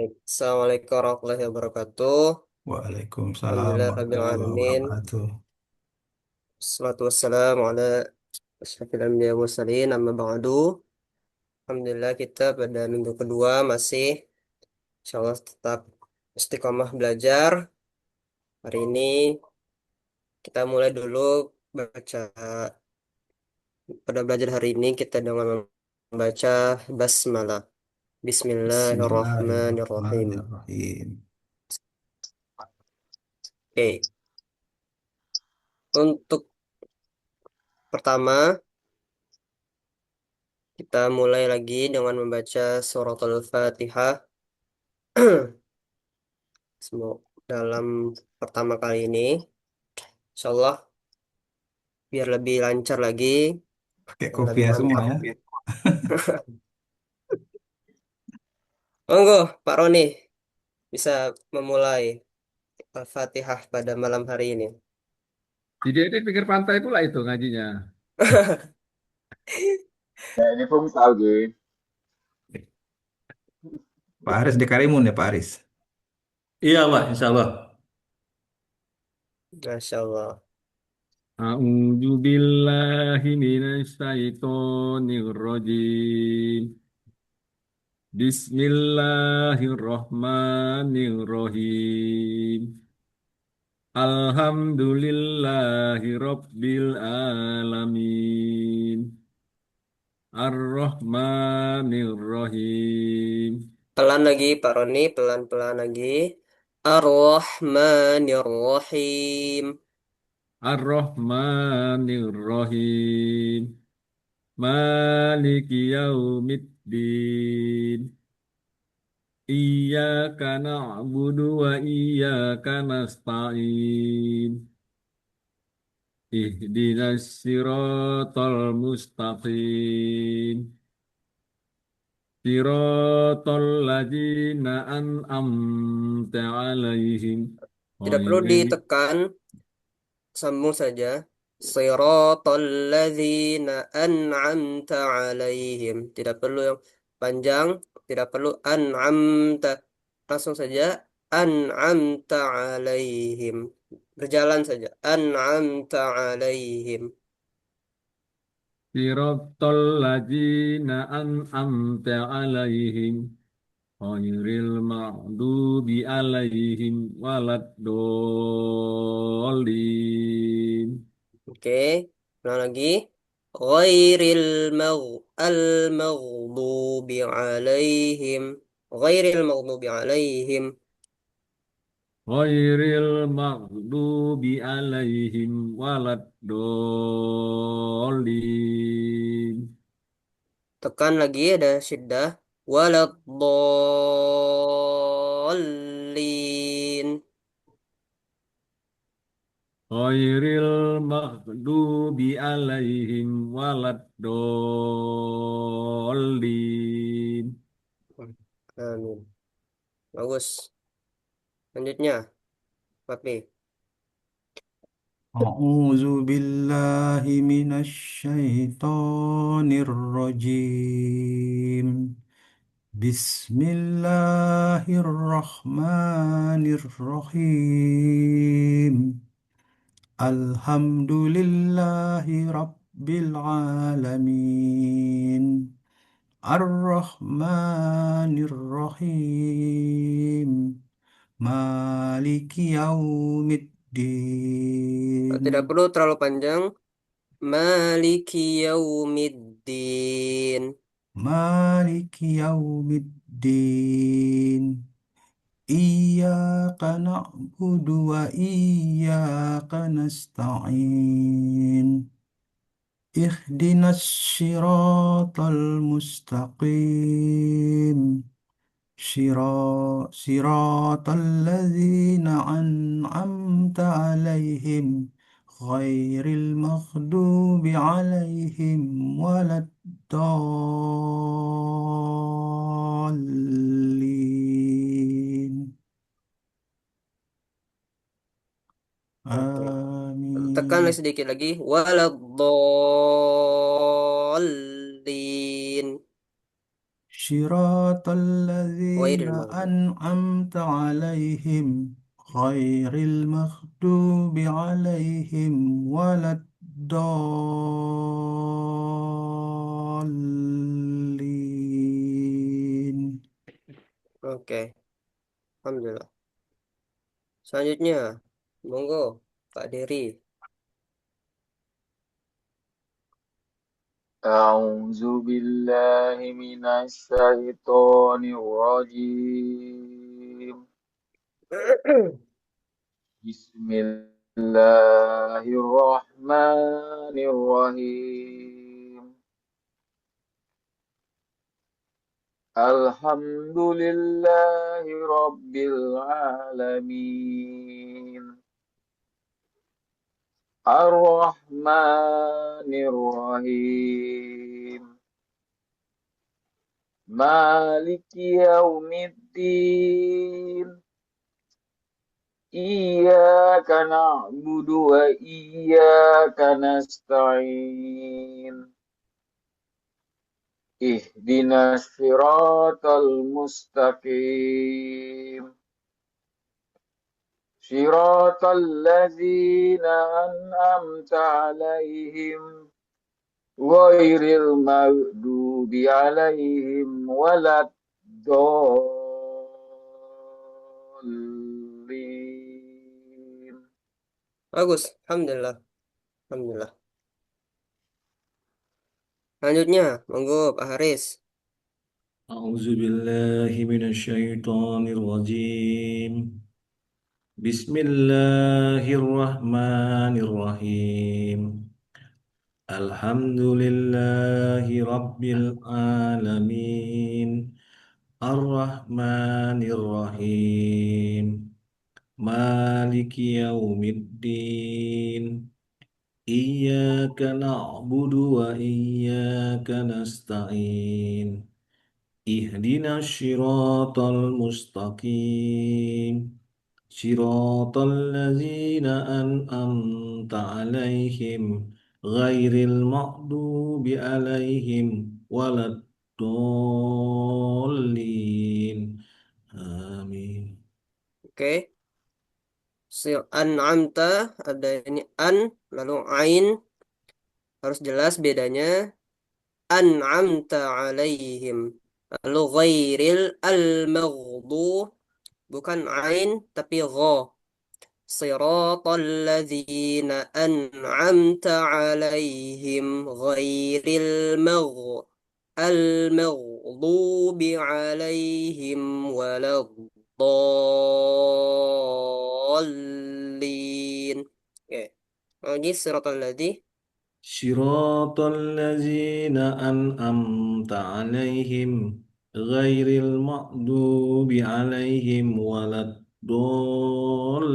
Assalamualaikum warahmatullahi wabarakatuh. Waalaikumsalam Alhamdulillah rabbil warahmatullahi alamin. wabarakatuh. Wassalatu wassalamu ala asyrafil anbiya wal mursalin amma ba'du. Alhamdulillah kita pada minggu kedua masih insyaallah tetap istiqomah belajar. Hari ini kita mulai dulu baca pada belajar hari ini kita dengan membaca basmalah. Bismillahirrahmanirrahim. Bismillahirrahmanirrahim. Oke, untuk pertama kita mulai lagi dengan membaca suratul Fatihah. Semoga dalam pertama kali ini, insya Allah biar lebih lancar lagi Pakai dan lebih kopiah semua mantap. ya. Monggo, Pak Roni bisa memulai Al-Fatihah pada malam hari ini. Di pinggir pantai pula itu ngajinya. Ya, ini pun tahu Ji. Pak Aris di Karimun ya Pak Aris. Iya, Pak, insya Allah. Masya Allah. A'udzu billahi minasy syaithanir rajim. Bismillahirrahmanirrahim. Alhamdulillahi rabbil alamin. Ar-Rahmanir Rahim. Pelan lagi, Pak Roni, pelan-pelan lagi. Ar-Rahmanir Rahim. Ar-Rahmanir Rahim. Maliki yaumiddin. Iyyaka na'budu wa iyyaka nasta'in. Ihdinas siratal mustaqim. Siratal ladzina an'amta 'alaihim Tidak perlu ghairil ditekan, sambung saja. Siratal ladzina an'amta alaihim. Tidak perlu yang panjang, tidak perlu an'amta. Langsung saja an'amta alaihim. Berjalan saja. An'amta alaihim. siratal ladzina an'amta 'alaihim ghairil maghdubi alaihim waladdallin. Oke. Ulang lagi. Ghairil maghdubi alaihim. Ghairil maghdubi alaihim. Ghairil maghdubi alaihim waladdallin. Tekan lagi ada syiddah. Waladdallin. Ghairil maghdubi alaihim waladdallin. Amin. Bagus. Selanjutnya, Papi. A'udzu billahi minasy syaithanir rajim. Bismillahirrahmanirrahim. Alhamdulillahi rabbil alamin. Ar-Rahmanir-Rahim. Maliki yaumiddin. Tidak perlu terlalu panjang. Maliki yaumiddin. Maliki yaumiddin. Iyyaka na'budu wa iyyaka nasta'in. Ihdinas siratal mustaqim. صراط الذين أنعمت عليهم غير المغضوب عليهم ولا الضالين Oke. Tekan آمين. sedikit lagi. Waladdallin. صراط الذين Ghairil maghdub. أنعمت عليهم غير المغضوب عليهم ولا الضالين. Oke, alhamdulillah. Selanjutnya, monggo Pak Dery. أعوذ بالله من الشيطان الرجيم. بسم الله الرحمن الرحيم. الحمد لله رب العالمين. الرحمن الرحيم. مالك يوم الدين. إياك نعبد وإياك نستعين. اهدنا الصراط المستقيم. صراط الذين أنعمت عليهم غير المغضوب عليهم ولا الضالين. Bagus, alhamdulillah. Alhamdulillah. Selanjutnya, monggo Pak Haris. أعوذ بالله من الشيطان الرجيم. بسم الله الرحمن الرحيم. الحمد لله رب العالمين. الرحمن الرحيم. مالك يوم الدين. إياك نعبد وإياك نستعين. اهدنا الصراط المستقيم. صراط الذين أنعمت عليهم غير المغضوب عليهم ولا الضالين. آمين. Oke. An'amta, ada ini an, lalu ain, harus jelas bedanya. An'amta alaihim. Lalu ghairil al-maghdu, bukan ain, tapi gha. Siratal ladzina an'amta alaihim ghairil al-maghdubi alaihim waladdallin. Oke. Lagi siratal ladzi. صراط الذين أنعمت عليهم غير المغضوب عليهم ولا الضالين.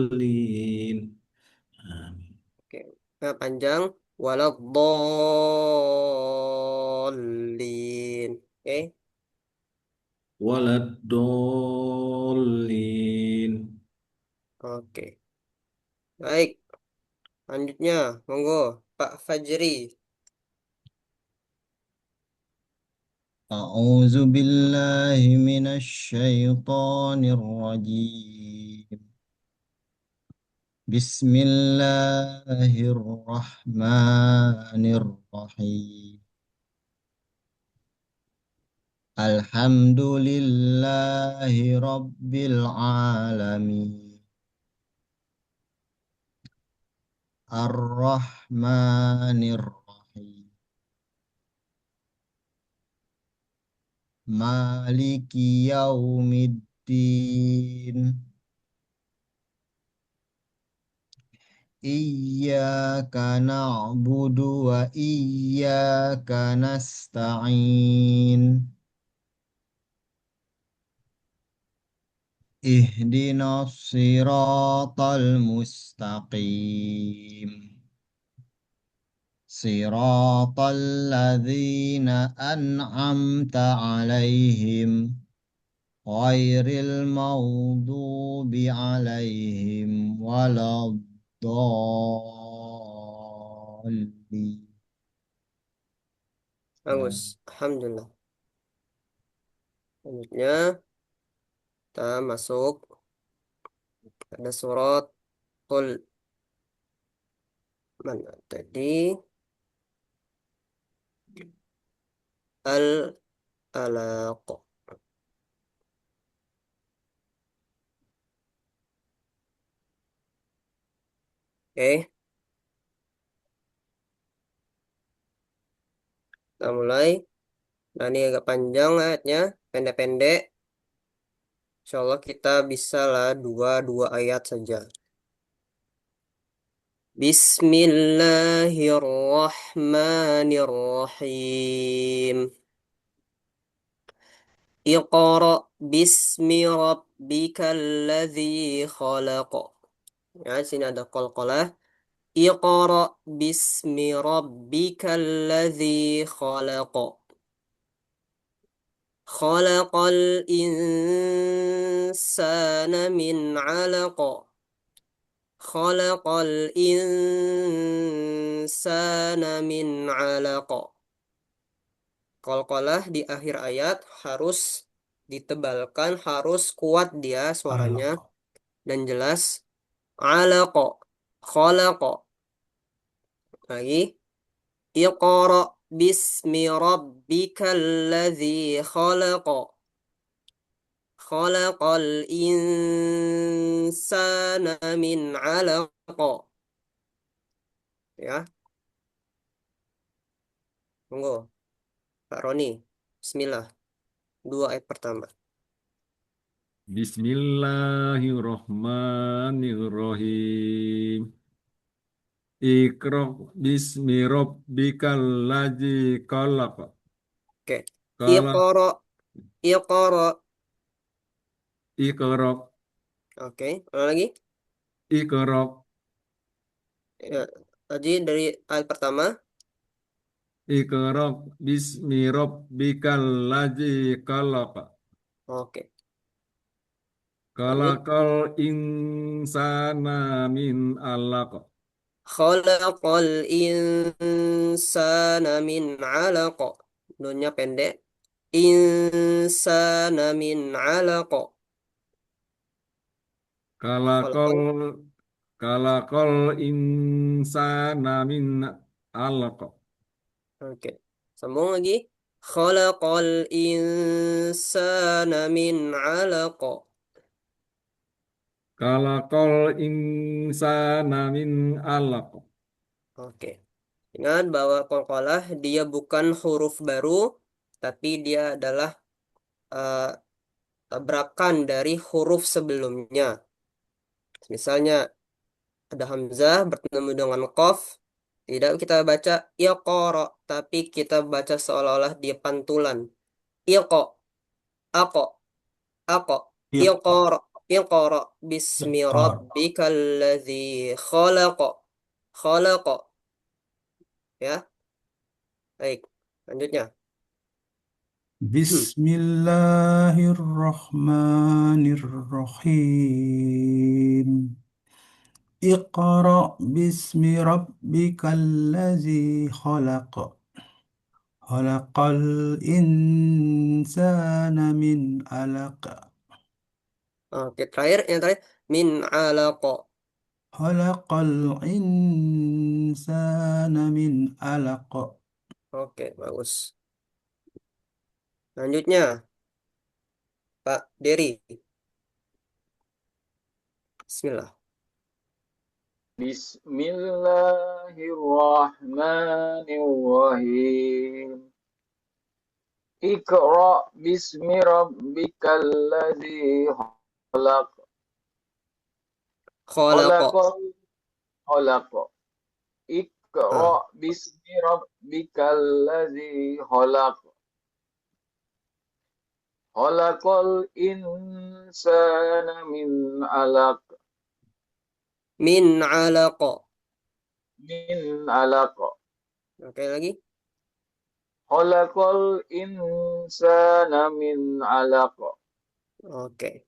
آمين. Oke. Nah, panjang waladdallin. Oke. ولا الضالين. Oke. Baik. Lanjutnya, monggo Pak Fajri. أعوذ بالله من الشيطان الرجيم. بسم الله الرحمن الرحيم. الحمد لله رب العالمين. الرحمن الرحيم. مالك يوم الدين. إياك نعبد وإياك نستعين. اهدنا الصراط المستقيم. صراط الذين أنعمت عليهم غير المغضوب عليهم ولا الضالين. Bagus. Alhamdulillah. Selanjutnya kita masuk ada surat Qul. Mana tadi? Al-Alaq. Oke, kita mulai. Nah, ini agak panjang ayatnya, pendek-pendek. Insya Allah kita bisa lah dua ayat saja. Bismillahirrahmanirrahim. Iqra bismi rabbikal ladzi khalaq. Ya, sini ada qalqalah. Iqra bismi rabbikal ladzi khalaq. Khalaqal insana min 'alaq. Khalaqal insana min 'alaq. Qalqalah di akhir ayat harus ditebalkan, harus kuat dia suaranya Alaq. dan jelas. 'Alaq. Khalaq. Lagi. Iqra bismi rabbikal ladzi khalaq. Khalaqal insana min 'alaq. Ya, monggo Pak Roni. Bismillah. Dua ayat pertama. Bismillahirrahmanirrahim. Iqra bismi rabbikal ladzi khalaq. Oke. Khalaq Iqra. Iqra. Iqra Oke. Ulang lagi. Iqra Ya, tadi dari ayat pertama. Iqra bismi rabbikal ladzi khalaq. Oke. Lanjut. Khalaqal insana min 'alaq. Khalaqal insana min 'alaq. Nunnya pendek. Insana min 'alaq. Khalaqal Khalaqal. Khalaqal insana min 'alaq. Oke. Sambung lagi. Khalaqal insana min 'alaq. Khalaqal insana min 'alaq. Oke. Ingat bahwa qalqalah dia bukan huruf baru, tapi dia adalah eh, tabrakan dari huruf sebelumnya. Misalnya ada hamzah bertemu dengan qaf, tidak kita baca iqra, tapi kita baca seolah-olah dia pantulan. Iqo, ako, ako, Iqra. iqra, iqra bismi Iqra. rabbikal ladzi khalaq. Khalaq, ya. Baik, lanjutnya. Bismillahirrahmanirrahim. Iqra bismi rabbikal ladzi khalaq. Khalaqal insana min 'alaq. Oke, terakhir yang terakhir min alaq. Khalaqal insana min 'alaq. Oke, bagus. Selanjutnya, Pak Dery. Bismillah. Bismillahirrahmanirrahim. Iqra bismi rabbikal ladzi khalaq. Khalaq. Khalaqal khalaq. Iqra Ah, bismi rabbikal ladzi khalaq. Khalaqal insana min 'alaq. min alaq. Min 'alaq. Oke, lagi. Khalaqal insana min 'alaq. Oke.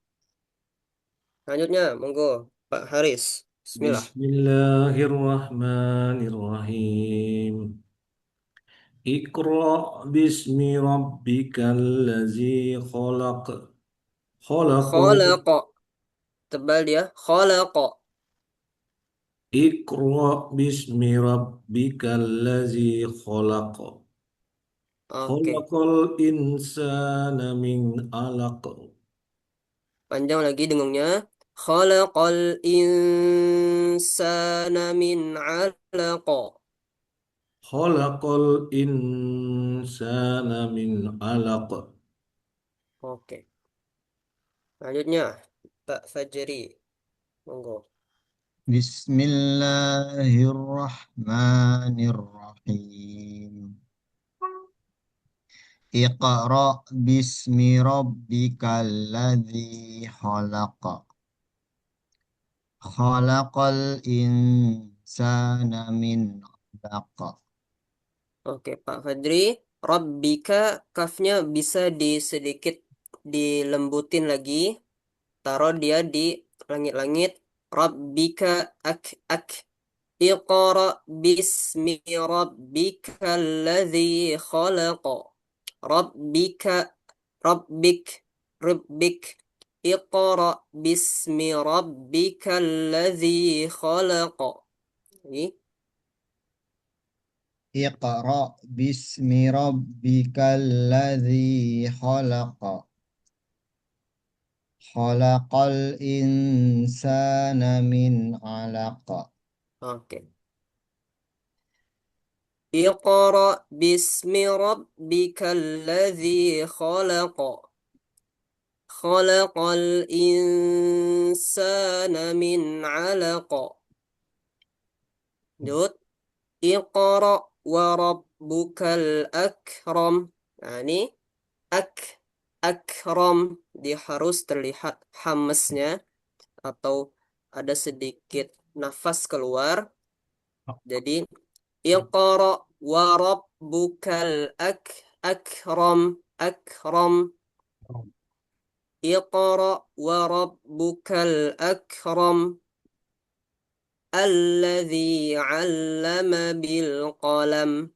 Selanjutnya, monggo Pak Haris. Bismillah. Bismillahirrahmanirrahim. Iqra bismi rabbikal ladzi khalaq. Khalaqal Khalaqa. Tebal dia. Khalaqa. Iqra bismi rabbikal ladzi khalaq. Oke. Khalaqal insana min 'alaq. Panjang lagi dengungnya. Khalaqal insana min 'alaqa. Khalaqal insana min 'alaq. Oke. Lanjutnya, Pak Fajri. Monggo. Bismillahirrahmanirrahim. Iqra bismi rabbikal ladzi khalaq. Khalaqal insana min 'alaq. Oke, Pak Fadri. Rabbika, kafnya bisa sedikit dilembutin lagi. Taruh dia di langit-langit. Rabbika ak. Iqra bismi rabbikal ladzi khalaq. Rabbika, rabbik, rabbik. Iqra bismi rabbikal ladzi khalaq. Ini. Iqra bismi rabbikal ladzi khalaq. Khalaqal insana min 'alaq. Oke. Iqra bismi rabbikal ladzi khalaq. Khalaqal insana min 'alaq. Lanjut. Iqra wa rabbukal akram. Nah, ini akram dia harus terlihat hamesnya atau ada sedikit nafas keluar. Jadi Iqra wa rabbukal akram. Iqra wa rabbukal akram. Alladzi 'allama bil qalam.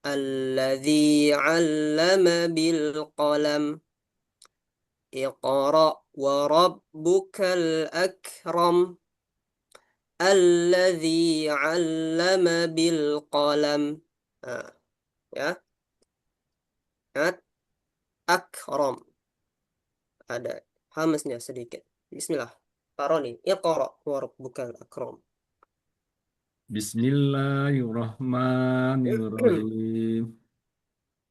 Alladzi 'allama bil qalam. Iqra wa rabbukal akram. Alladzi 'allama bil qalam. Nah, ya. Ingat, akram. Ada hamesnya sedikit. Bismillah. Paroni. Iqra wa rabbukal akram. Bismillahirrahmanirrahim.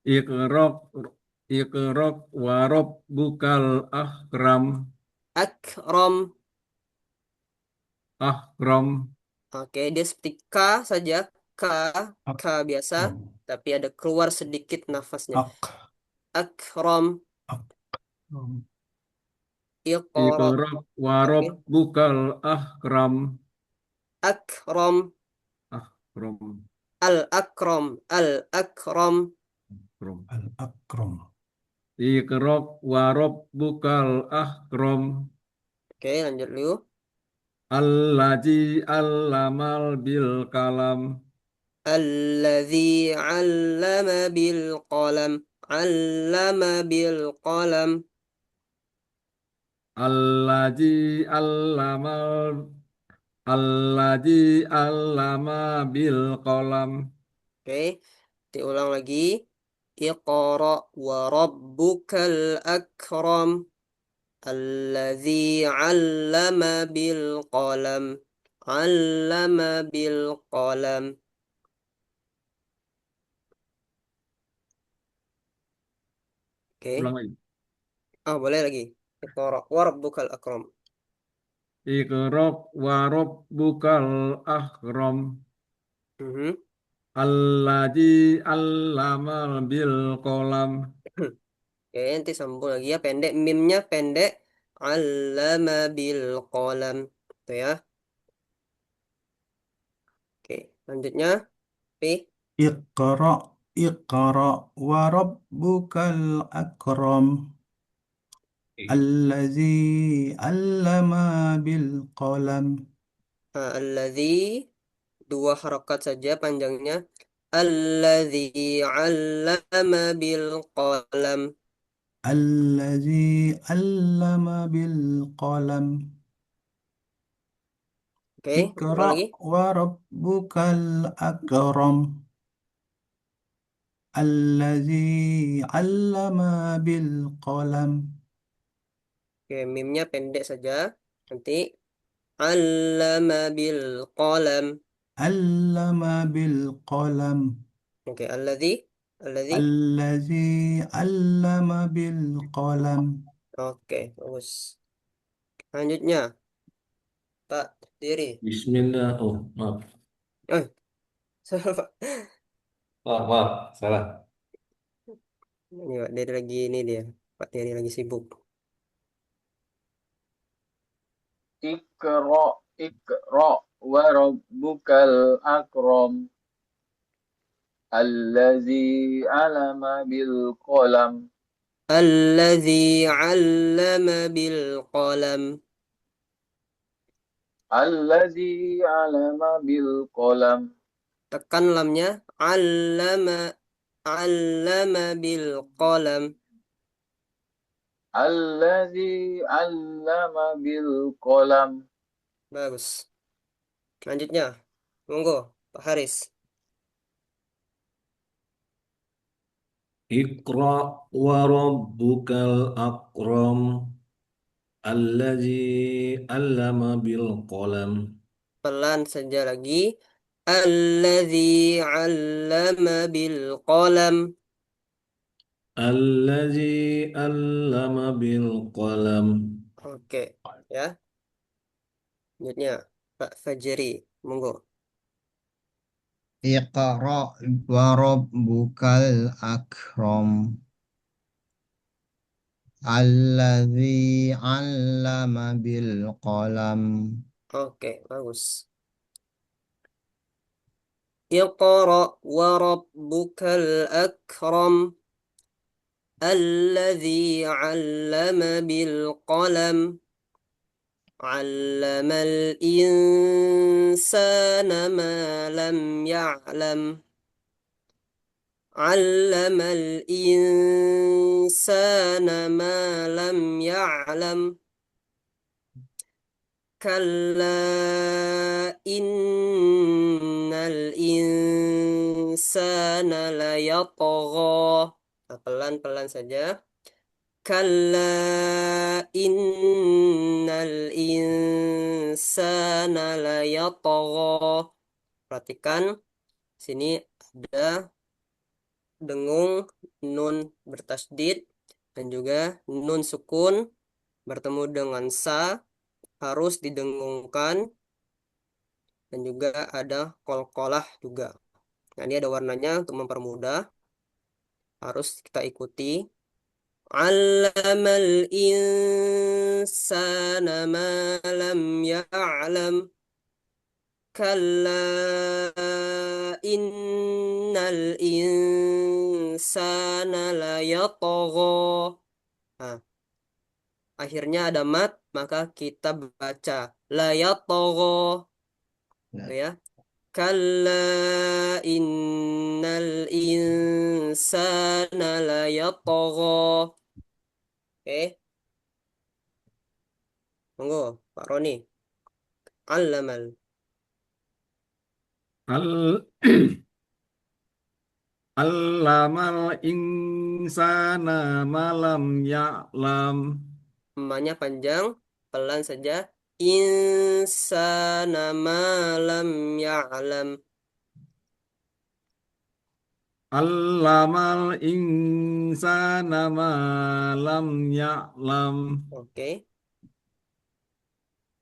Iqra Iqra wa rabbukal akram. Akram. Akram. Oke, dia seperti K saja. K biasa. Akram. Tapi ada keluar sedikit nafasnya. Ak. Akram. Akram. Iqra. Iqra wa Oke. rabbukal akram. Akram. Akram. Al-akram. Al-akram. Akram. Al-akram. Iqra wa rabbukal akram. Oke, lanjut dulu. Alladzi allamal bil kalam. Alladzi 'allama bil qalam. 'Allama bil qalam. Alladzi allamal Alladzi allama bil qalam. Oke, diulang lagi. Iqra wa rabbukal akram. Alladzi 'allama bil qalam. 'Allama bil qalam. Oke. Ulang lagi. Boleh lagi. Iqra wa rabbukal akram. Iqra wa rabbukal akram. Mhm. Alladzi allamal bil qalam. Oke, nanti sambung lagi ya. Pendek. Mimnya pendek. 'Allama bil qalam. Itu ya. Oke, lanjutnya. P. Iqra. Iqra wa rabbukal akram. Allazi 'allama bil qalam. Alladzi. Dua harokat saja panjangnya. Alladzi 'allama bil qalam. الذي علم بالقلم Oke, ulang اقرأ lagi. وربك الأكرم الذي علم بالقلم Oke, mimnya pendek saja. Nanti 'allama bil qalam. علم بالقلم Oke, alladzi. الذي علم بالقلم Oke, bagus. Selanjutnya, Pak Diri. Bismillah. Oh, maaf. Eh, salah Pak. Maaf, maaf. Salah. Ini Pak Diri lagi ini dia. Pak Diri lagi sibuk. Iqra, Iqra wa rabbukal akram. Allazi alama bil qalam. Alladzi 'allama bil qalam. Allazi alama bil qalam. Tekan lamnya. 'Allama bil qalam. Allazi alama bil qalam. Bagus. Selanjutnya, monggo Pak Haris. Iqra wa rabbukal akram. Allazi allama bil qalam. Pelan saja lagi. Alladzi 'allama bil qalam. Allazi allama bil qalam. Oke, ya. Selanjutnya, Pak Fajri, monggo. Iqra wa rabbukal akram. Alladzi 'allama bil qalam. Oke, bagus. Iqra wa rabbukal akram. Alladzi 'allama bil qalam. 'Allamal insana ma lam ya'lam. 'Allamal insana ma lam ya'lam. Kalla innal insana layatgha. Nah, pelan-pelan saja. Kalla innal insana layatgha. Perhatikan sini ada dengung nun bertasdid dan juga nun sukun bertemu dengan sa harus didengungkan dan juga ada kolkolah juga. Nah, ini ada warnanya untuk mempermudah. Harus kita ikuti. 'Allamal insana ma lam ya'lam. Kalla innal insana layatgha. Nah, akhirnya ada mat, maka kita baca layatgha. Nah, Ya. Kalla innal insana layatgha. Oke, monggo Pak Roni. Allamal. Al Allamal insana malam ya'lam. Emanya panjang, pelan saja. Insana malam ya'lam. Allamal insana malam ya'lam. Oke,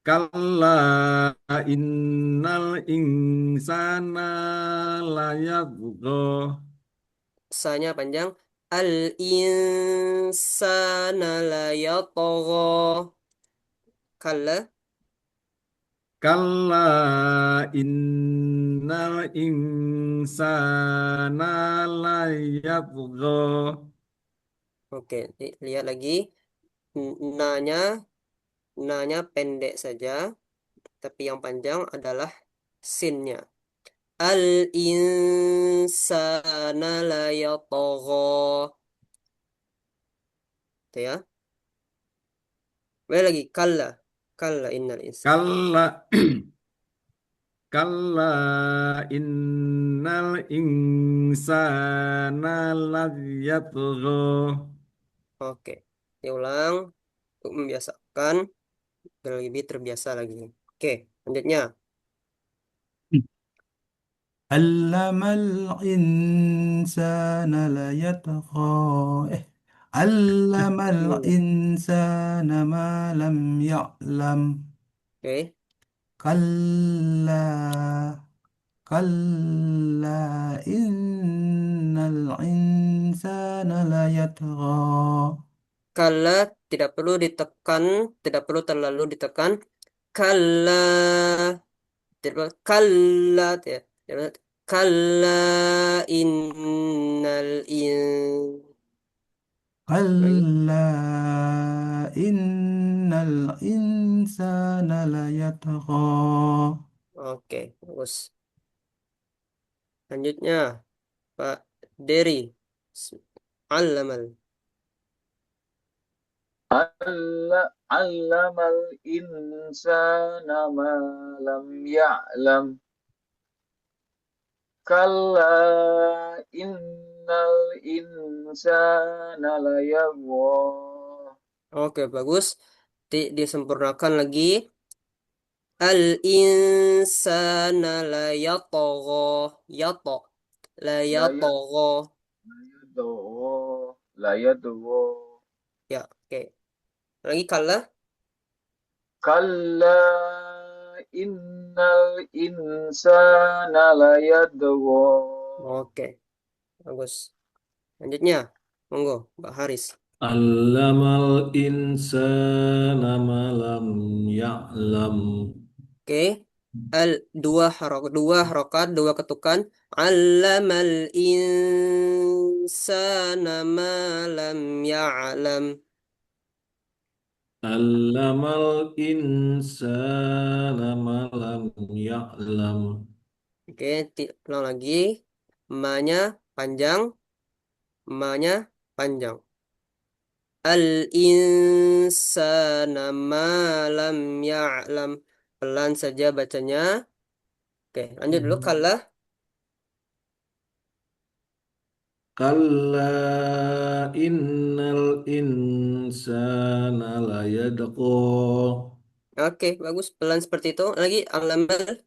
Kalla innal insana layatgha. sanya panjang. Al insana la yatgha. Kalla. Kalla innal insana layatgha. Oke, lihat lagi. Nanya, nanya pendek saja, tapi yang panjang adalah sinnya. al-insana la yatagha. Itu ya. Balik lagi kalla. Kalla innal insana. Kalla, kalla innal insana layyatgha. Oke. Diulang untuk membiasakan biar lebih terbiasa lagi. Oke, lanjutnya. علم الإنسان لا يطغى علم الإنسان ما لم يعلم Oke. كلا كلا إن الإنسان ليطغى Kalla tidak perlu ditekan, tidak perlu terlalu ditekan. Kalla tidak perlu kalla ya. Tidak perlu. Kalla innal in. Lagi. كلا إن الإنسان ليطغى Oke, bagus. Lanjutnya, Pak Dery. Allamal. Allamal insana ma lam ya'lam. Kalla innal insana layagha. Oke, bagus. Disempurnakan lagi. Al-insana la yatagha. Yato. La Layad yatagha. layadgha. Layadgha. Ya, oke. Lagi kalla. Kalla innal insana layadgha. Oke, bagus. Lanjutnya, monggo, Mbak Haris. Allamal insana ma lam ya'lam. Oke. Dua harokat, dua ketukan. Allamal insana ma lam ya'lam. Allamal insana ma lam ya'lam. Oke, ulang lagi. Ma-nya panjang, ma-nya panjang. Al-insana ma lam ya'lam. Pelan saja bacanya. Oke, lanjut dulu. Kalla. Kalla innal insana layadqa. Oke, bagus. Pelan seperti itu. Lagi, alamal.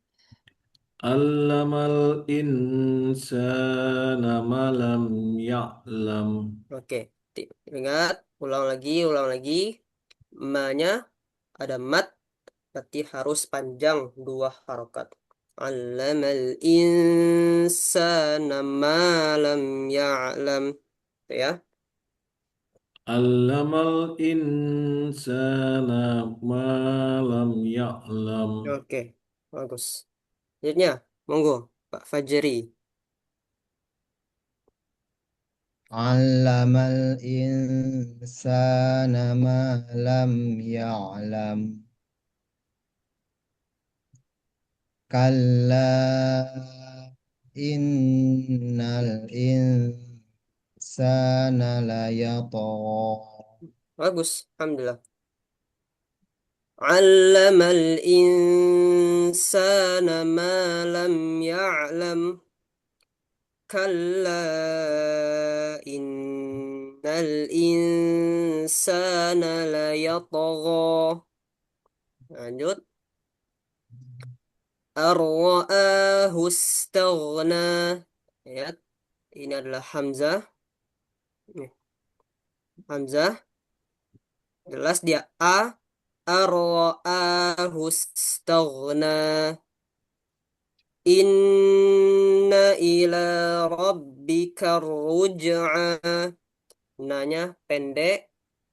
Allamal insana ma lam ya'lam. Oke, ingat. Ulang lagi, ulang lagi. Ma-nya ada mat. Berarti harus panjang dua harokat. Allamal insana ma lam ya'lam. Itu ya. Allamal insana ma lam ya'lam. Oke, bagus. Selanjutnya, monggo, Pak Fajri. علم الإنسان ما لم يعلم كلا إن الإنسان ليطغى Bagus, Alhamdulillah. Allamal insana ma lam ya'lam. Kalla innal insana la yatagha. Lanjut. Ar-ra'ahu istaghna. Ya, ini adalah Hamzah. Nih, Hamzah. Jelas dia A. Ar-ra'ahu istaghna. Inna ila rabbika ruj'a. Nanya pendek.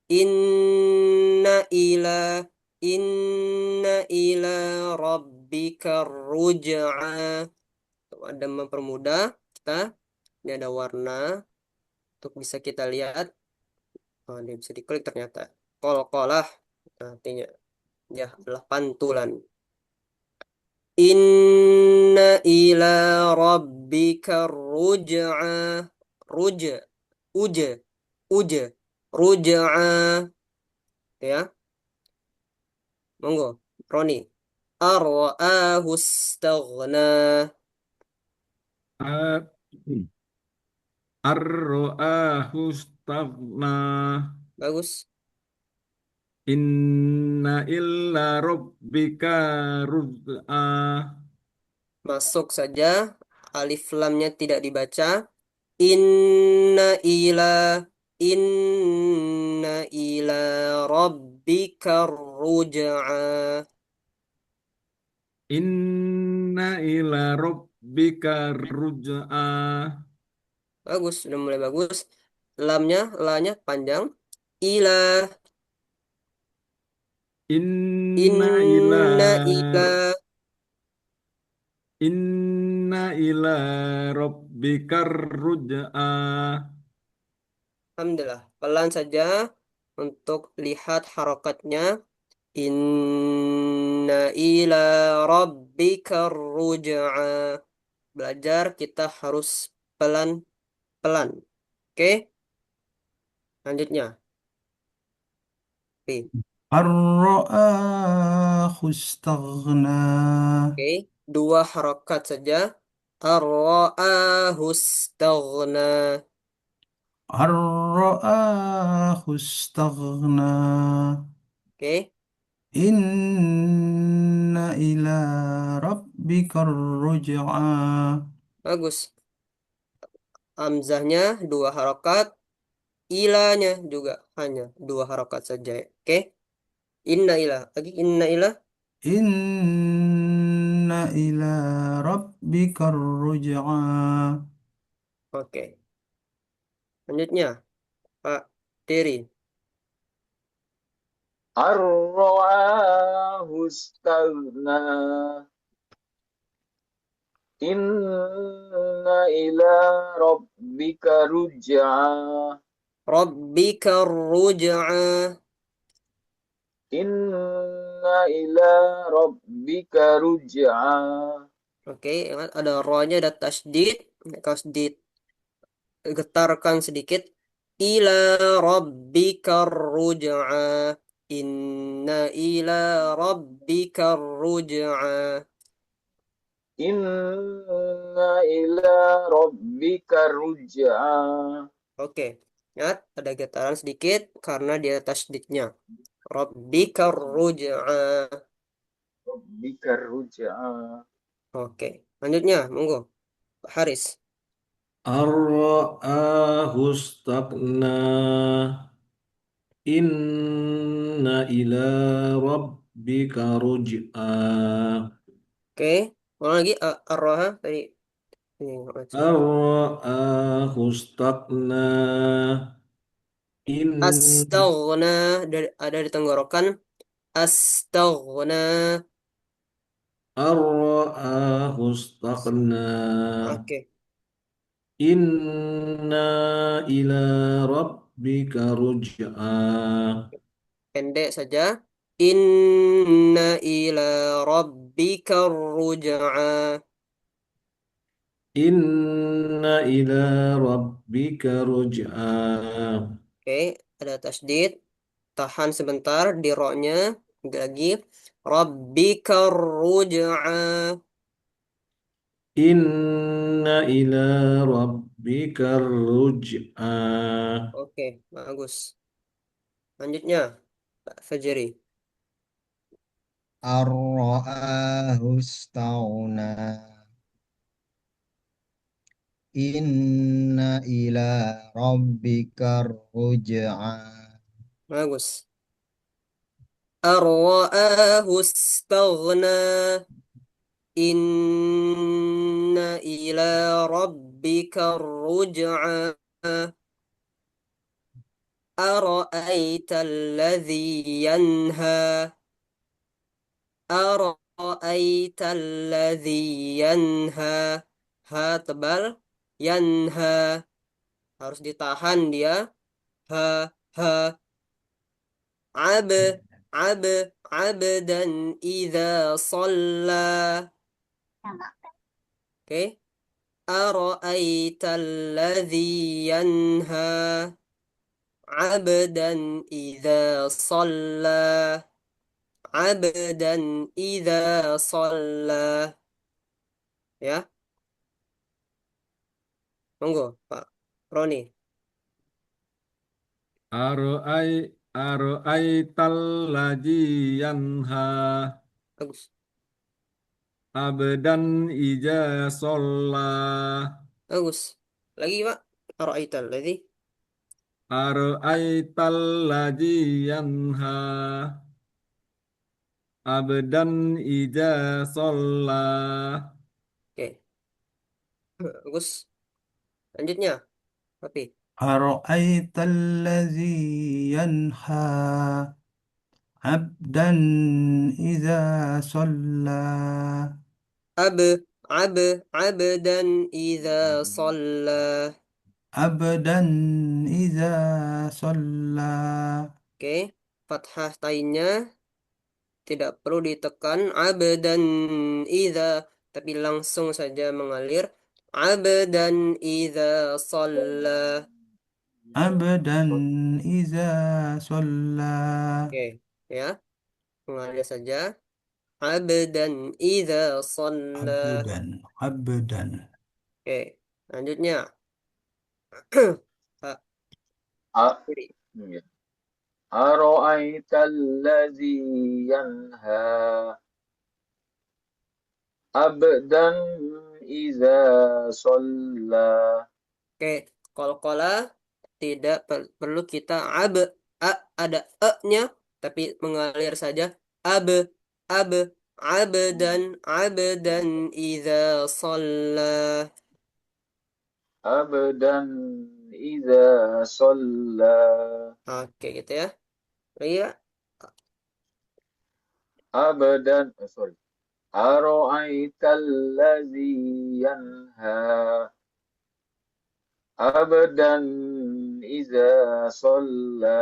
Inna ila inna ila rabbika ruj'a. Ada mempermudah kita. Ini ada warna untuk bisa kita lihat. Oh, dia bisa diklik ternyata. Qalqalah artinya ya adalah pantulan. Inna ila rabbika ruj'a. Ruj. Uj. Uj. Ruj'a. Ya, monggo. Roni. Arwa'ahu istaghna. A- Ar-ra'ahu istaghna. Bagus. Inna illa rabbika ruj'a. Masuk saja. Alif lamnya tidak dibaca. Inna ila inna ila rabbika ruj'a. Inna ila rabbika ruj'a. Bagus, sudah mulai bagus. Lamnya, lanya panjang. Ila Inna ila inna ila. Inna ila rabbika ruj'a. Alhamdulillah. Pelan saja untuk lihat harokatnya. Inna ila rabbika ruj'a. Belajar kita harus pelan-pelan. Oke, lanjutnya. Oke, Ar-ra'ahu istaghna. oke. Dua harokat saja. Ar-ra'ahu istaghna. Ar-ra'ahu istaghna. Oke, Inna ila rabbika ruj'a. bagus. Hamzahnya dua harokat. Ilanya juga hanya dua harokat saja. Oke, inna ilah. Lagi inna ilah. Inna ila rabbika ruj'a. Oke, lanjutnya Pak Tiri. Ar-ra'ahu istaghna. Inna ila rabbika ruj'a. Rabbika ruj'a. Inna ila rabbika ruj'a. Oke, ingat ada rohnya, ada tasdid. Kalau digetarkan sedikit. Ila rabbika ruj'a. Inna ila rabbika ruj'a. Inna ila rabbika ruj'a. Oke, ingat ada getaran sedikit karena dia tasdidnya. Rabbika ruj'a. Rabbika ruj'a. Oke, lanjutnya, monggo. Pak Haris. Ar-ra'ahu istaghna. Inna ila rabbika ruj'a. Oke, ulang lagi ar-roha tadi. Ini nggak baca. Ar-ra'ahu istaghna. In Astaghna ada di tenggorokan. Astaghna. Ar-ra'ahu istaghna. Oke, Inna ila rabbika ruj'a. pendek saja. Inna ila rabbika ruj'a. Inna ila rabbika ruj'a. Oke, ada tasdid. Tahan sebentar di ro-nya. Lagi. Rabbika ruj'a. Inna ila rabbika ruj'a. Oke, bagus. Lanjutnya, Pak Fajri. Ar-ra'ahu istaghna. Inna ila rabbika ruj'a. Bagus. Ar-ra'ahu istaghna. Inna ila rabbika ruj'a. Ara'aita alladhi yanha. Ara'aita alladhi yanha. Ha tebal. Yanha. Harus ditahan dia. Ha, ha. Ab, ab, abdan idha salla. Oke. Ara'aital ladzi yanha 'abdan idza shalla. 'Abdan idza shalla. Ya, monggo Pak Roni. Aro'ai aro'aital ladzi yanha Bagus. abdan ija sholla. Bagus. Lagi Pak. Ara'aital ladzi. Aro'aital ladzi yanha abdan ija sholla. Oke. Bagus. Lanjutnya, Tapi. أرأيت الذي ينهى عبدا إذا صلى Ab, abdan idza shalla. عبدا إذا صلى Oke, fathah tainnya tidak perlu ditekan. Abdan idza, tapi langsung saja mengalir. Abdan idza shalla. عبدا إذا صلى Oke, ya, mengalir saja. Abdan idza shalla. عبدا Oke, lanjutnya. Pak A- Kiri. ya. Aro'aital ladzi yanha abdan iza shalla. Oke, kol-kola tidak perlu kita a, ada e-nya, tapi mengalir saja. Ab, ab, abdan idza shalla. Abdan iza shalla. Oke, gitu ya. Iya, Abdan, sorry. Aro'aital ladzi yanha abdan iza shalla.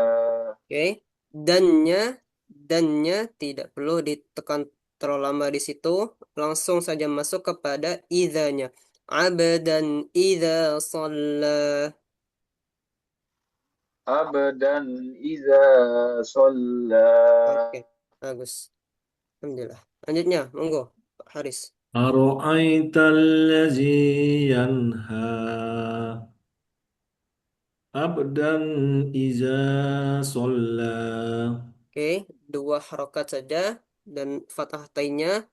oke. Dannya, dannya tidak perlu ditekan terlalu lama di situ. Langsung saja masuk kepada idzanya. Abdan idza shalla. Abdan iza shalla. Oke, bagus. Alhamdulillah. Lanjutnya, monggo, Pak Haris. أرأيت الذي ينهى عبدا إذا صلى Oke, dua harokat saja dan fathah tainnya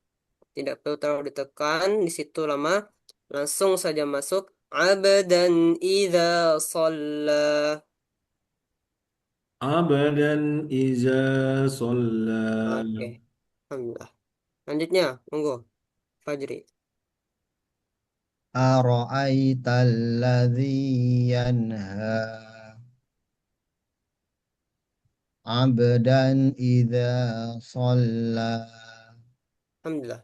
tidak perlu terlalu ditekan di situ lama. Langsung saja masuk. Abdan idza shalla. عبدا إذا صلى Oke, alhamdulillah. Lanjutnya, monggo, Fajri. أرأيت الذي ينهى عبدا إذا صلى Alhamdulillah.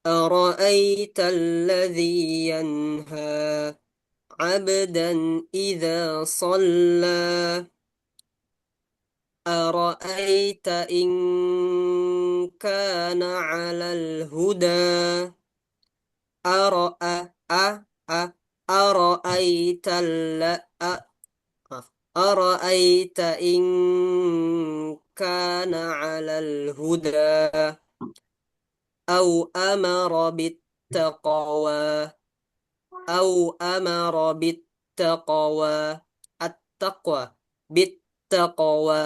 أرأيت الذي ينهى عبدا إذا صلى. أرأيت إن كان على الهدى. أرأ أ أ أرأيت maaf. أرأيت إن كان على الهدى أو أمر بالتقوى. أو أمر بالتقوى. التقوى بالتقوى.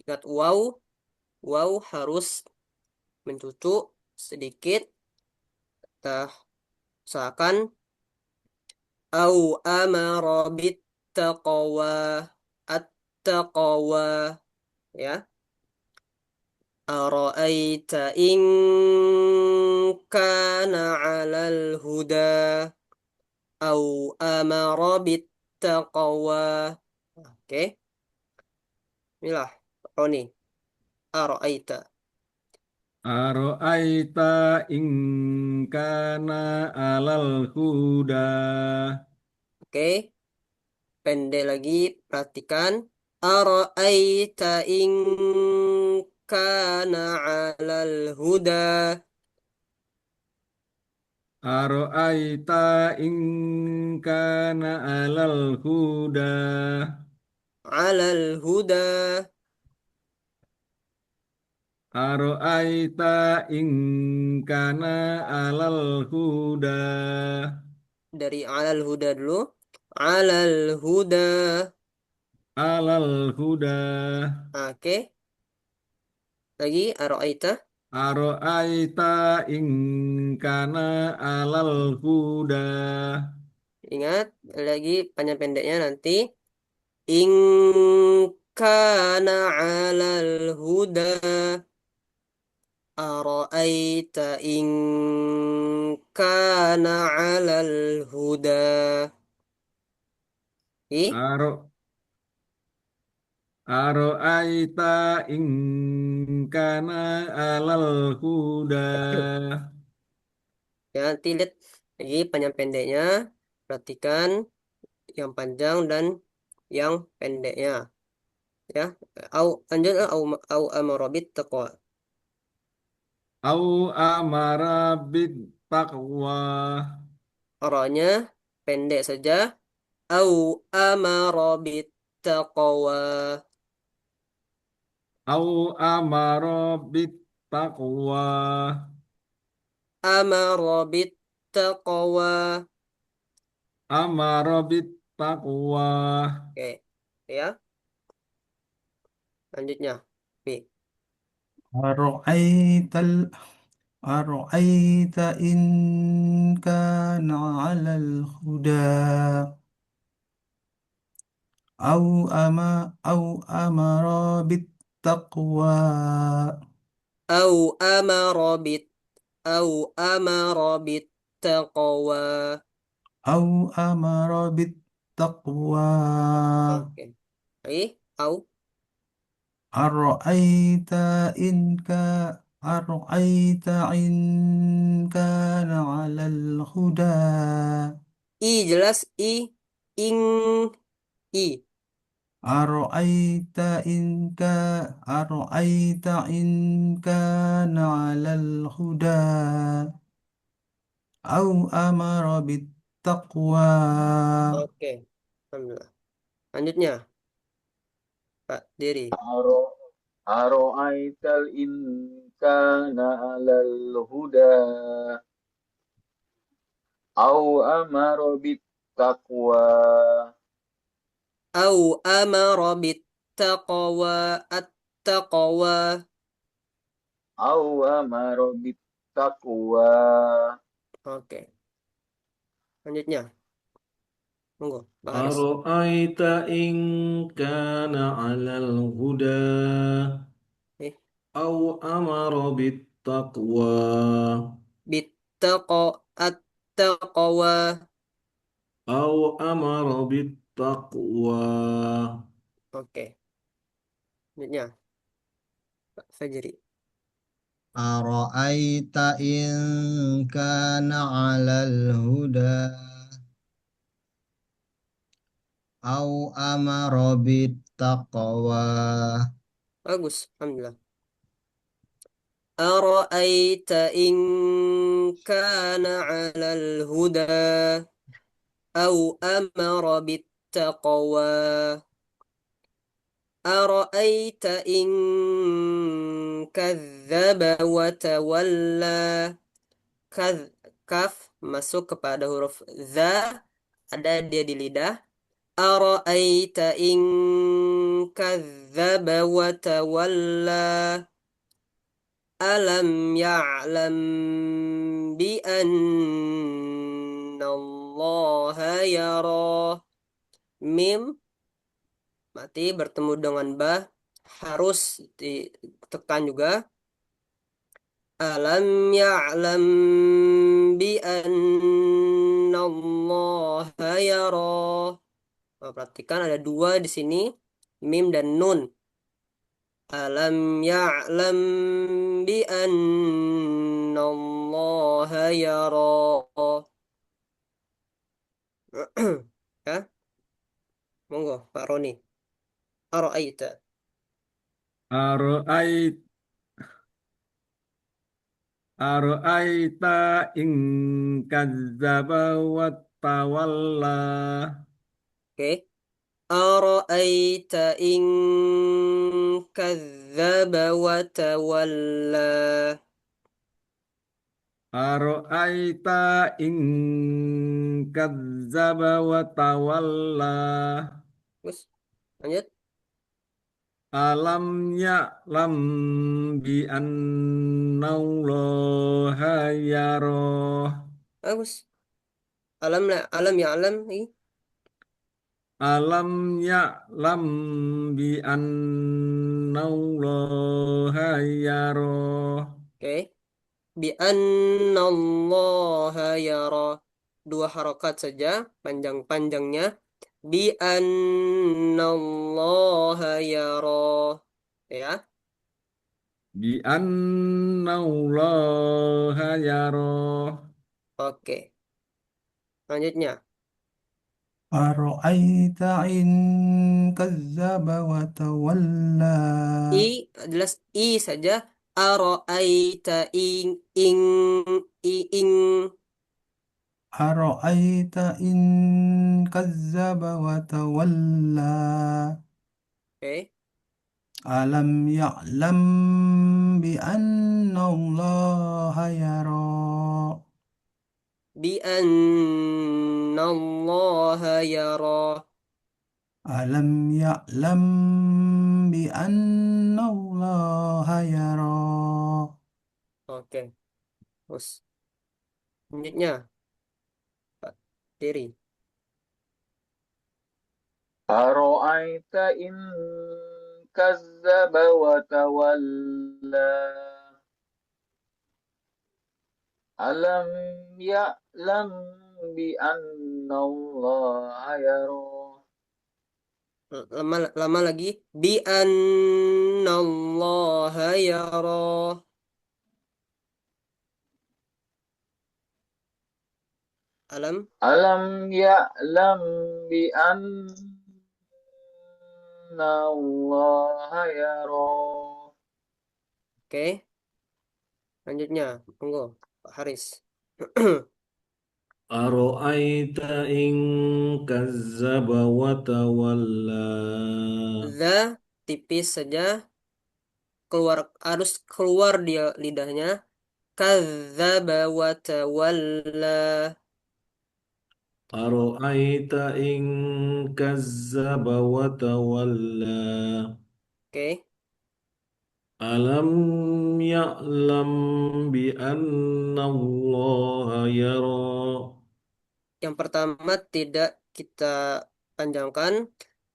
Ingat wow harus mencucu sedikit. Kita usahakan. Au amara bittaqwa. At-taqwa. Ya. Ara'aita in kana 'alal huda. Au amara bittaqwa. Oke. Inilah Roni. Ara'aita. Aro'aita in kana alal huda. Oke. Pendek lagi. Perhatikan. Ara'aita in kana 'alal huda. Aro'aita in kana alal huda. 'Alal huda. Aro'aita in kana alal huda. Dari 'alal huda dulu. 'Alal huda. Alal huda. Oke. Lagi ara'aita. Aro'aita in kana alal huda. Ingat lagi panjang pendeknya nanti. In kana 'alal huda. أرأيت إن كان على الهدى. إيه؟ Aro Aro'aita in kana alal huda. Ya, nanti lihat lagi panjang pendeknya. Perhatikan yang panjang dan yang pendeknya. Ya, lanjut au amarobit taqwa. Au amara bit taqwa. Orangnya pendek saja. Au amarobit taqwa. Au amara bit taqwa. Amarobit taqwa. Amara bit taqwa. Oke, ya. Lanjutnya. B. أرأيت أرأيت إن كان على الهدى أو أمر بالتقوى أو أمر بت أو أمر بالتقوى. أو أمر بالتقوى Oke. Lagi. أرأيت أرأيت إن كان على الهدى I jelas I. Ing. I. أرأيت إن كان على الهدى أو أمر بالتقوى Oke. Alhamdulillah. Lanjutnya. Pak Diri. Aro'aital in kana alal huda au amaro bit taqwa Au amara bittaqwa. At-taqwa. au amaro bit taqwa Oke. Lanjutnya. Monggo, Pak Haris. Aro'aita in kana 'alal huda Eh, aw amara bit taqwa bittaqa. At-taqwa. aw amara bit taqwa. Oke. Lanjutnya. Pak Fajri. أرأيت إن كان على الهدى أو أمر بالتقوى Bagus. Alhamdulillah. أرأيت إن كان على الهدى أو أمر بالتقوى. أرأيت إن كذب وتولى. Kaz, kaf masuk kepada huruf za, ada dia di lidah. Ara'aita in kadzdzaba wa tawalla. Alam ya'lam bi anna Allah yara. Mim mati bertemu dengan ba harus ditekan juga. Alam ya'lam bi anna Allah yara. Oh, perhatikan ada dua di sini, mim dan nun. Alam ya'lam bi anna Allah yara. Ya, monggo Pak Roni. Ara'aita. Aro'ait Aro'aita in kadzdzaba wa tawalla. Oke. Ara'aita in kadzdzaba wa tawalla. Aro'aita in kadzdzaba wa tawalla. Terus lanjut. Alam ya'lam bi annallaha yarah. Bagus. Alam ya alam lagi. Alam ya'lam bi annallaha yarah. Oke. Bi annallaha yara. Dua harokat saja panjang-panjangnya. Bi annallaha yara. Ya. Bi annallaha yarah. Oke. Selanjutnya. Aro'aita in kazzaba wa tawalla. Jelas i saja. Aro'aita ing. Aro'aita in kazzaba wa tawalla. Oke. Alam ya'lam bi anna Allah yara. Bi annallaha yara. Alam ya'lam bi anna Allah yara. Oke. Terus selanjutnya Pak Diri. Aro'aita in kazzaba wa tawalla. Alam ya'lam bi annallaha yara. Lama lagi. Bi annallaha yara. Alam. Alam ya'lam bi annallaha yara. Oke. Selanjutnya. Monggo Pak Haris. Aro'aita in kazzaba wa tawalla. The tipis saja. Harus keluar dia lidahnya. Kadzdzaba wa tawalla. Aro'aita in kazzaba wa tawalla. Oke. Alam ya'lam bi anna Allah yara. Yang pertama tidak kita panjangkan.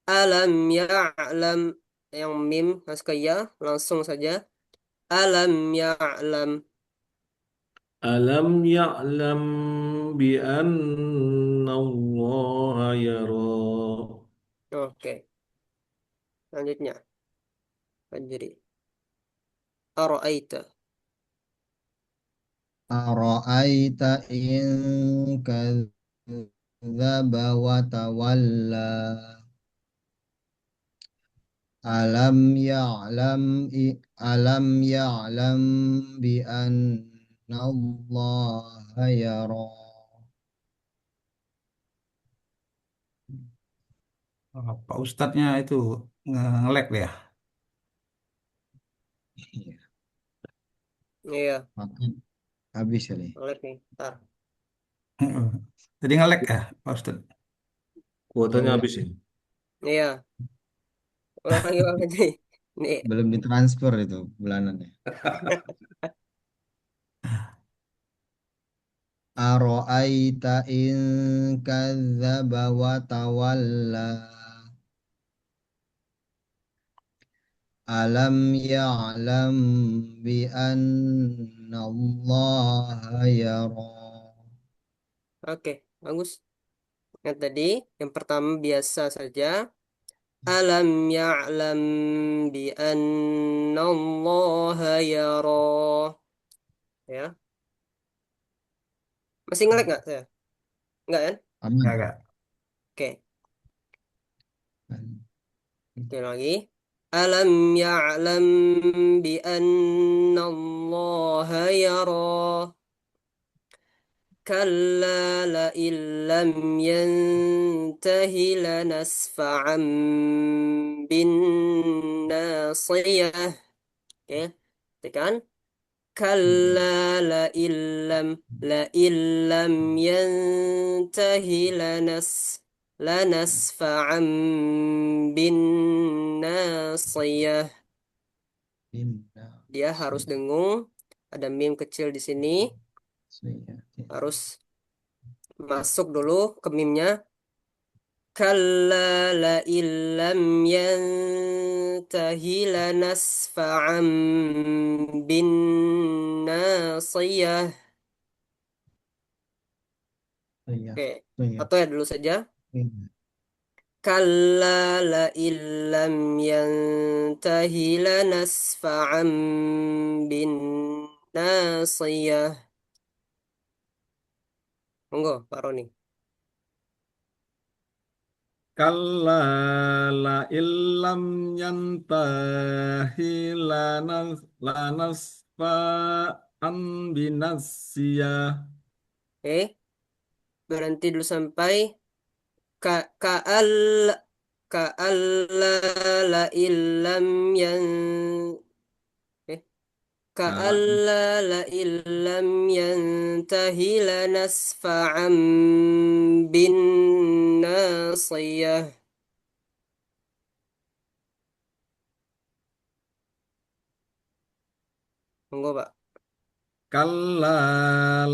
Alam ya'lam. Yang mim mas ke ya langsung saja. Alam ya'lam. Alam ya'lam bi anna Allah yara. Oke. Selanjutnya. Fajri. Ara'aita. Ara'aita in kadzdzaba wa tawalla. Alam ya'lam bi anna Allah yara. Pak Ustadznya itu nge-lag ya. Iya. Makan habis kali. Oleh nih. Ntar. Jadi nge-lag ya Pak Ustadz. Ya Kuotanya ulang, habis ini. Iya. Ulang lagi. Nih. belum ditransfer itu bulanannya. Aro'aita in kadzdzaba wa tawalla. Alam ya'lam bi anna Allah yara. Oke. Bagus. Yang tadi. Yang pertama biasa saja. Alam ya'lam bi anna Allah yara. Ya. Masih ngelag nggak saya? Nggak kan? Aman. Enggak. Oke. Oke lagi. ألم يعلم بأن الله يرى كلا لئن لم ينته لنسفعا بالناصية. Oke, tekan. كلا لئن لم ينته لنسفعا بالناصية. Inna Dia harus dengung. Ada mim kecil di sini. sayyatin. Harus masuk dulu ke mimnya. كلا لئن لم ينته لنسفعا بالناصية. Oke, atau ya dulu saja. Sayyatin. كلا لئن لم ينته لنسفعا بالناصية. Monggo, Pak Roni. Kalla la illam yantahi lanasfa an binasiyah. Oke, berhenti dulu sampai ka ka'al ka'alla la illam yan eh Kala ka'alla la illam yantahi lanasfa'an bin nasiyah. Monggo, Pak. kalla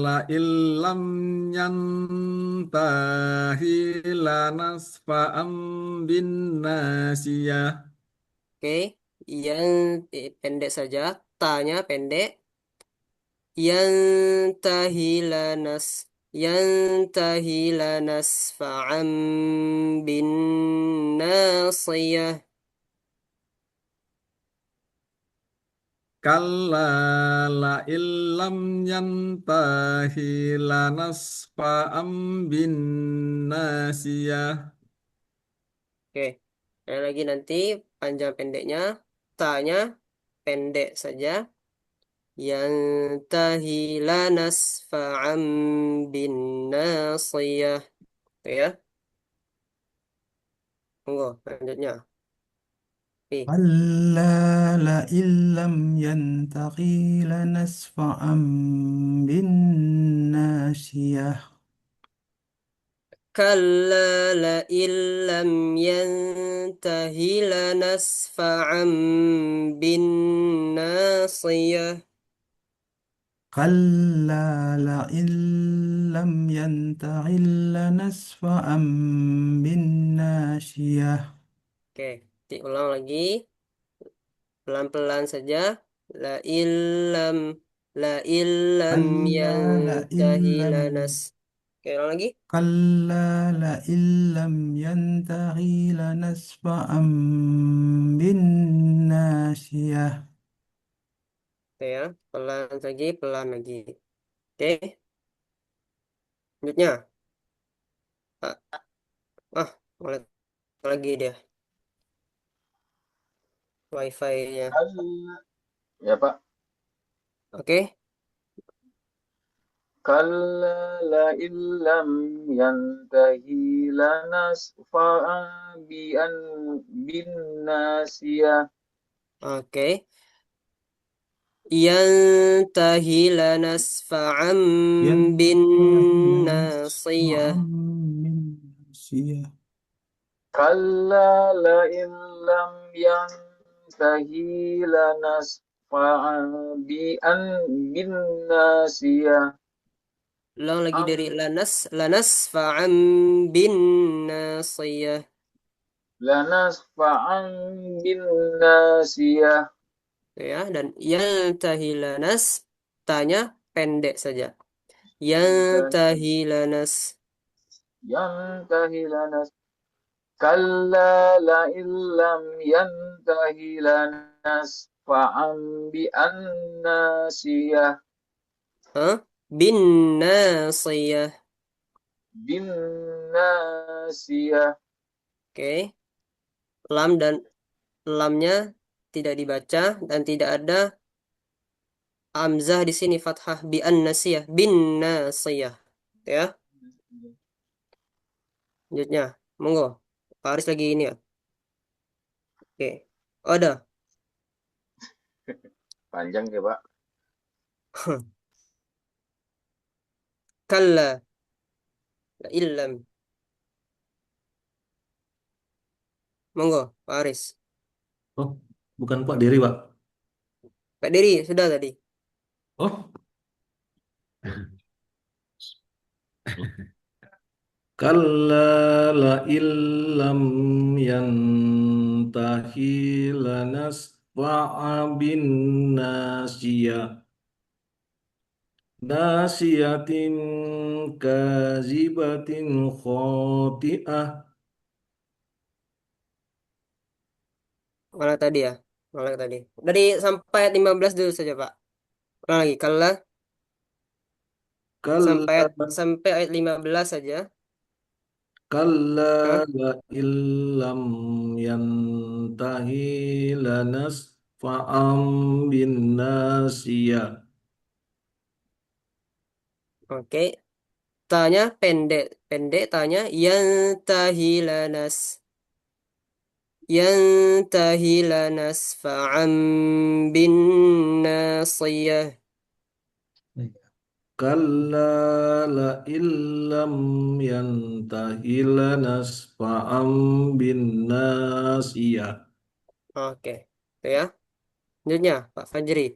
la illam yantahi lanasfa am bin nasiyah. Oke, yang pendek saja, tanya pendek. Yantahi lanas yantahi lanasfa'an bin nasiyah. Kalla la illam yantahi lanasfa am bin nasiyah. Oke, ada lagi nanti panjang pendeknya. Tanya pendek saja. Yantahi lanasfa'an bin nasiyah. Oke ya, monggo lanjutnya. Ih, كلا لئن لم ينته لنسفعا بالناشية كلا لئن لم ينته لنسفعا بالناصية. كلا لئن لم ينته لنسفعا بالناشية Oke, diulang lagi pelan-pelan saja. La illam la illam كلا yantahi لئن لم lanas. Oke, ulang lagi. كلا لئن لم ينته لنسفعا بالناشية Oke ya, pelan lagi. Oke, lanjutnya. Ah, ah, mulai lagi dia wifi-nya. Kalla, ya Pak. Oke, Kalla la illam yantahi lanasfa'an bin nasiyah. ينتهي oke. Yantahi lanasfa'an bin nasiyah. لنسفعا بالناشية Kalla la illam yantahi lanasfa'an bin nasiyah. Ulang lagi Am dari lanasfa'an bin nasiyah. lanasfa'an bin nasiyah. Ya, dan yantahi lanas tanya pendek saja. Yantahi Yantahi lanas. yantahi lanas kalla la illam yantahi lanasfa'an bi annasiyah Hah? Bin nasiyah. bin nasiyah. Oke. Lam dan lamnya tidak dibaca dan tidak ada hamzah di sini fathah bi an-nasiyah bin nasiyah. Ya, lanjutnya. Monggo. Pak Aris lagi ini ya. Oke. Oh, ada. Panjang ya, Pak. Kalla la illam. Monggo, Pak Aris. Oh, bukan Pak Dery, Pak. Pak Diri sudah tadi. Oh, kalla la illam yantahi lanasfa'a bin nasiyah. Nasiyatin kazibatin khoti'ah. Mana tadi ya? Mana tadi? Dari sampai ayat 15 dulu saja, Pak. Ulang lagi. Kalla Kalla sampai ayat 15 saja. kalla Hah? la illam yantahi lanasfa'am bin nasiyah. Oke. Tanya pendek. Pendek tanya yantahilanas. Yantahilanas fa'am bin nasiyah. Kalla la illam yantahi lanasfa'am bin nasiyah. Oke. Itu ya. Lanjutnya, Pak Fajri.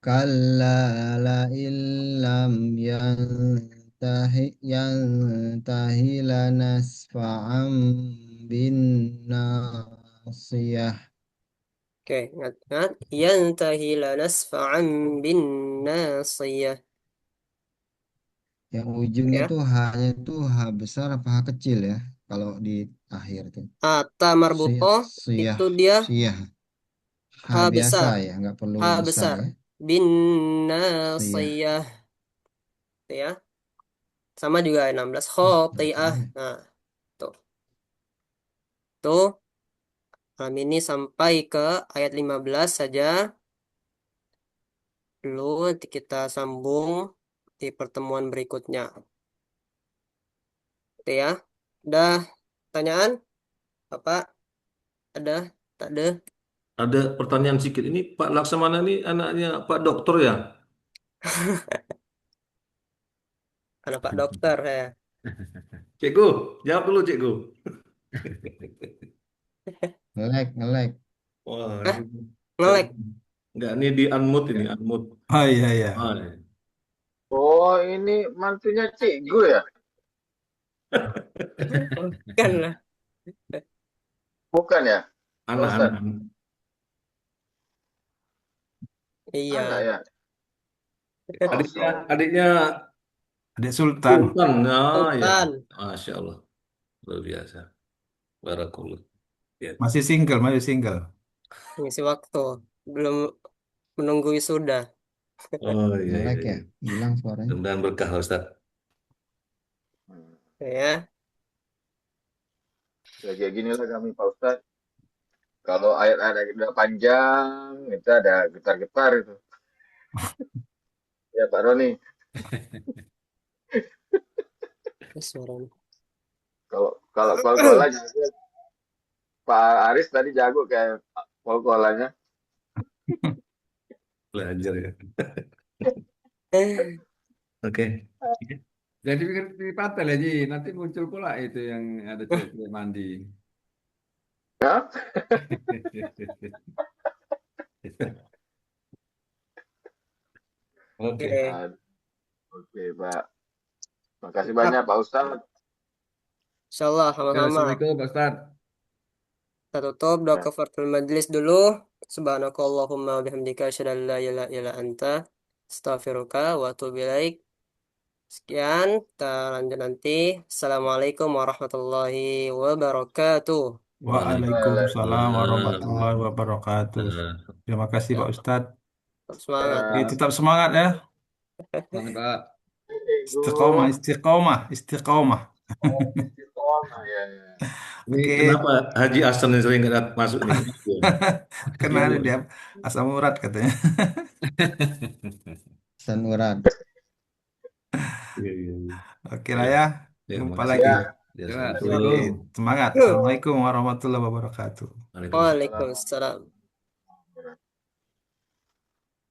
Kalla la illam yantahi lanasfa'an bin nasiyah. Oke, ingat-ingat. Yantahilanas fa'am bin nasiyah. Yang ujungnya Ya. tuh H-nya tuh H besar apa H kecil ya? Kalau di akhir tuh. Ata marbutoh Siyah, itu dia siyah. H H biasa besar. ya, nggak perlu H besar besar. ya. Bin Siyah. nasiyah. Itu ya. Sama juga ayat 16. Baru tahu Khoti'ah. ya. Nah, tuh. Tuh. Malam ini sampai ke ayat 15 saja. Dulu nanti kita sambung di pertemuan berikutnya. Itu ya. Udah pertanyaan? Bapak? Ada? Tak ada? Ada pertanyaan sedikit. Ini Pak Laksamana ini anaknya Pak Dokter ya? Ada Pak Dokter ya. Cikgu, jawab dulu Cikgu. Ngelek. Wah, Hah? ini Ngelek? enggak ini di unmute ini, unmute. Oh iya iya. Ah, ya. Oh, ini mantunya Cikgu ya? Kan lah. Bukan ya, Pak Anak-anak. Ustadz? Anak Iya. ya? Adiknya, Oh, adiknya Adik Sultan. Sultan. Ah, ya. Sultan. Masya Allah. Luar biasa. Barakallah. Ya. Masih single. Ngisi waktu. Belum menunggu wisuda. Oh iya, iya, Ngelek ya. iya. Hilang suaranya. Mudah-mudahan berkah Ustaz. hmm. Ya. Ya kayak gini lah kami Pak Ustadz. Kalau ayat-ayat udah panjang, itu ada getar-getar itu. Ya Pak Roni, Suara. kalau kalau kol-kolan Pak Aris tadi jago kayak kol-kolannya. Belajar ya. Oke. Jadi pikir di pantai aja, nanti muncul pula itu yang ada cewek mandi. Ya? Oke. Oke. Aduh, oke Pak. Makasih banyak Pak Ustadz. Insyaallah Ya, sama-sama. Assalamualaikum Pak Ustadz. Kita tutup doa Ya. kafaratul majlis dulu. Subhanakallahumma wa bihamdika asyhadu an la ilaha illa anta astaghfiruka wa atubu ilaik. Sekian, kita lanjut nanti. Assalamualaikum warahmatullahi wabarakatuh. Waalaikumsalam Waalaikumsalam. warahmatullahi wabarakatuh. Terima kasih Pak Ya, Ustadz. tetap semangat. Jadi Ya. tetap semangat ya. Semangat Pak. Istiqomah, Assalamualaikum. istiqomah, istiqomah. Oh, istiqomah ya. Ini Oke, kenapa Haji Hasan yang sering nggak masuk nih? kena ada dia asam urat katanya. Hasan Murad. Iya, iya, iya. Oke lah Ya, ya, ya, jumpa makasih. lagi. Ya, Ya, Ya, Oke, Assalamualaikum. Assalamualaikum. semangat. Yuk. Assalamualaikum warahmatullahi wabarakatuh. Waalaikumsalam. Waalaikumsalam.